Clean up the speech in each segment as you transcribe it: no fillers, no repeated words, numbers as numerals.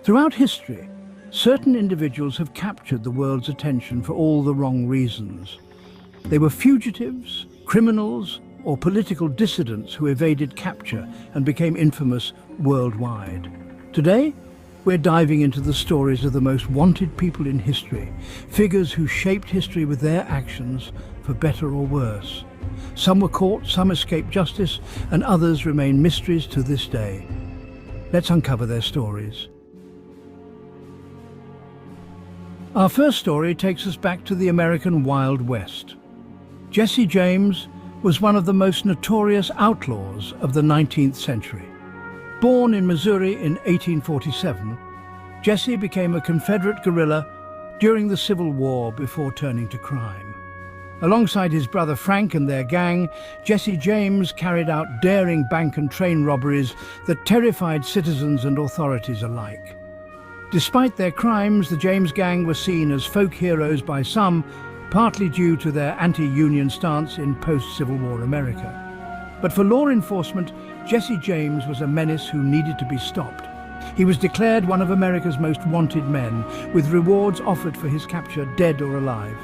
Throughout history, certain individuals have captured the world's attention for all the wrong reasons. They were fugitives, criminals, or political dissidents who evaded capture and became infamous worldwide. Today, we're diving into the stories of the most wanted people in history, figures who shaped history with their actions, for better or worse. Some were caught, some escaped justice, and others remain mysteries to this day. Let's uncover their stories. Our first story takes us back to the American Wild West. Jesse James was one of the most notorious outlaws of the 19th century. Born in Missouri in 1847, Jesse became a Confederate guerrilla during the Civil War before turning to crime. Alongside his brother Frank and their gang, Jesse James carried out daring bank and train robberies that terrified citizens and authorities alike. Despite their crimes, the James gang were seen as folk heroes by some, partly due to their anti-union stance in post-Civil War America. But for law enforcement, Jesse James was a menace who needed to be stopped. He was declared one of America's most wanted men, with rewards offered for his capture, dead or alive.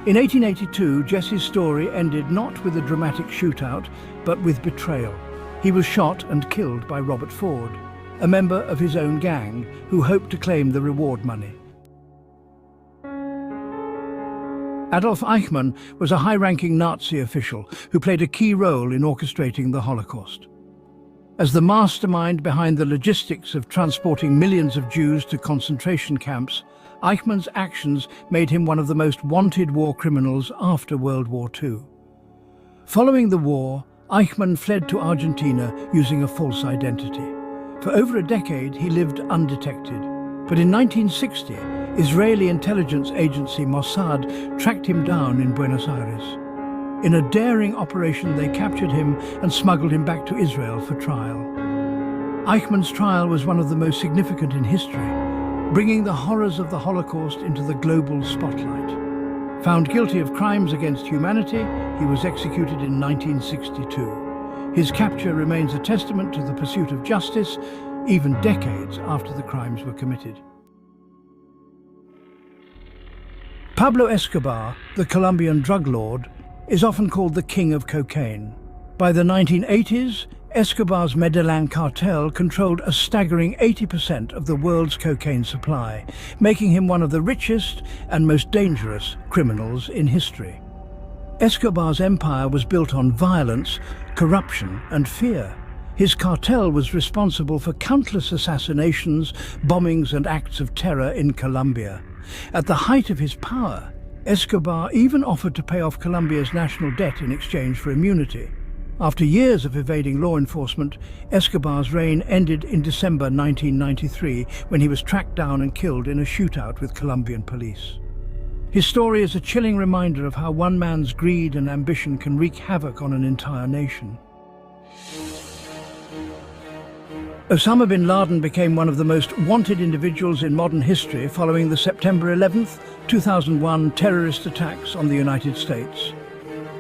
In 1882, Jesse's story ended not with a dramatic shootout, but with betrayal. He was shot and killed by Robert Ford, a member of his own gang, who hoped to claim the reward money. Adolf Eichmann was a high-ranking Nazi official who played a key role in orchestrating the Holocaust. As the mastermind behind the logistics of transporting millions of Jews to concentration camps, Eichmann's actions made him one of the most wanted war criminals after World War II. Following the war, Eichmann fled to Argentina using a false identity. For over a decade, he lived undetected. But in 1960, Israeli intelligence agency Mossad tracked him down in Buenos Aires. In a daring operation, they captured him and smuggled him back to Israel for trial. Eichmann's trial was one of the most significant in history, bringing the horrors of the Holocaust into the global spotlight. Found guilty of crimes against humanity, he was executed in 1962. His capture remains a testament to the pursuit of justice, even decades after the crimes were committed. Pablo Escobar, the Colombian drug lord, is often called the king of cocaine. By the 1980s, Escobar's Medellin cartel controlled a staggering 80% of the world's cocaine supply, making him one of the richest and most dangerous criminals in history. Escobar's empire was built on violence, corruption, and fear. His cartel was responsible for countless assassinations, bombings, and acts of terror in Colombia. At the height of his power, Escobar even offered to pay off Colombia's national debt in exchange for immunity. After years of evading law enforcement, Escobar's reign ended in December 1993 when he was tracked down and killed in a shootout with Colombian police. His story is a chilling reminder of how one man's greed and ambition can wreak havoc on an entire nation. Osama bin Laden became one of the most wanted individuals in modern history following the September 11, 2001 terrorist attacks on the United States.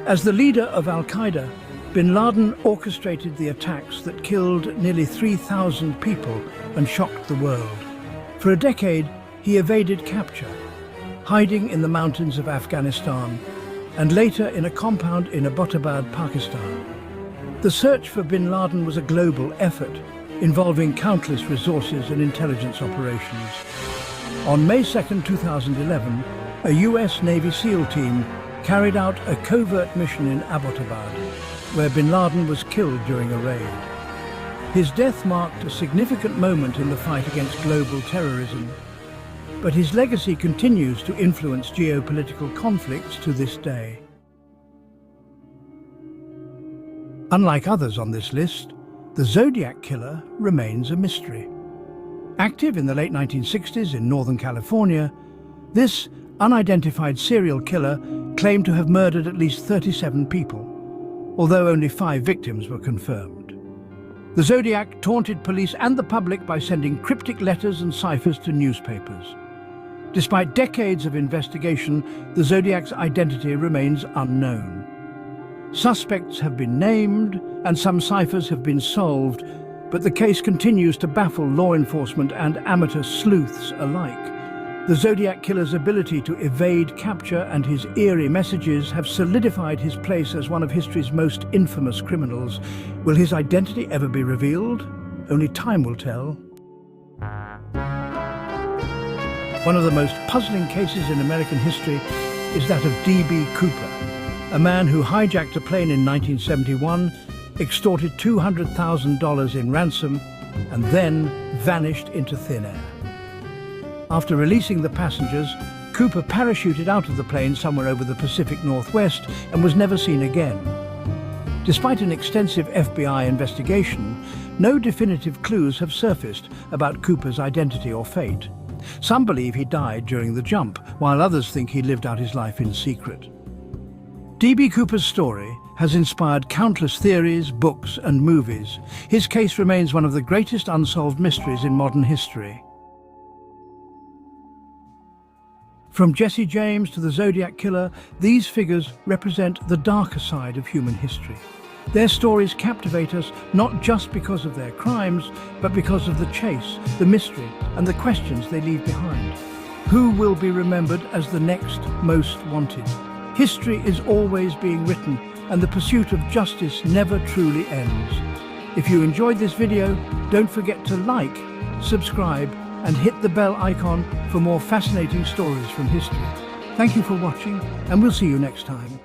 As the leader of Al-Qaeda, bin Laden orchestrated the attacks that killed nearly 3,000 people and shocked the world. For a decade, he evaded capture, hiding in the mountains of Afghanistan, and later in a compound in Abbottabad, Pakistan. The search for bin Laden was a global effort, involving countless resources and intelligence operations. On May 2, 2011, a US Navy SEAL team carried out a covert mission in Abbottabad, where bin Laden was killed during a raid. His death marked a significant moment in the fight against global terrorism, but his legacy continues to influence geopolitical conflicts to this day. Unlike others on this list, the Zodiac Killer remains a mystery. Active in the late 1960s in Northern California, this unidentified serial killer claimed to have murdered at least 37 people, although only 5 victims were confirmed. The Zodiac taunted police and the public by sending cryptic letters and ciphers to newspapers. Despite decades of investigation, the Zodiac's identity remains unknown. Suspects have been named and some ciphers have been solved, but the case continues to baffle law enforcement and amateur sleuths alike. The Zodiac Killer's ability to evade capture and his eerie messages have solidified his place as one of history's most infamous criminals. Will his identity ever be revealed? Only time will tell. One of the most puzzling cases in American history is that of D.B. Cooper, a man who hijacked a plane in 1971, extorted $200,000 in ransom, and then vanished into thin air. After releasing the passengers, Cooper parachuted out of the plane somewhere over the Pacific Northwest and was never seen again. Despite an extensive FBI investigation, no definitive clues have surfaced about Cooper's identity or fate. Some believe he died during the jump, while others think he lived out his life in secret. D.B. Cooper's story has inspired countless theories, books, and movies. His case remains one of the greatest unsolved mysteries in modern history. From Jesse James to the Zodiac Killer, these figures represent the darker side of human history. Their stories captivate us not just because of their crimes, but because of the chase, the mystery, and the questions they leave behind. Who will be remembered as the next most wanted? History is always being written, and the pursuit of justice never truly ends. If you enjoyed this video, don't forget to like, subscribe, and hit the bell icon for more fascinating stories from history. Thank you for watching, and we'll see you next time.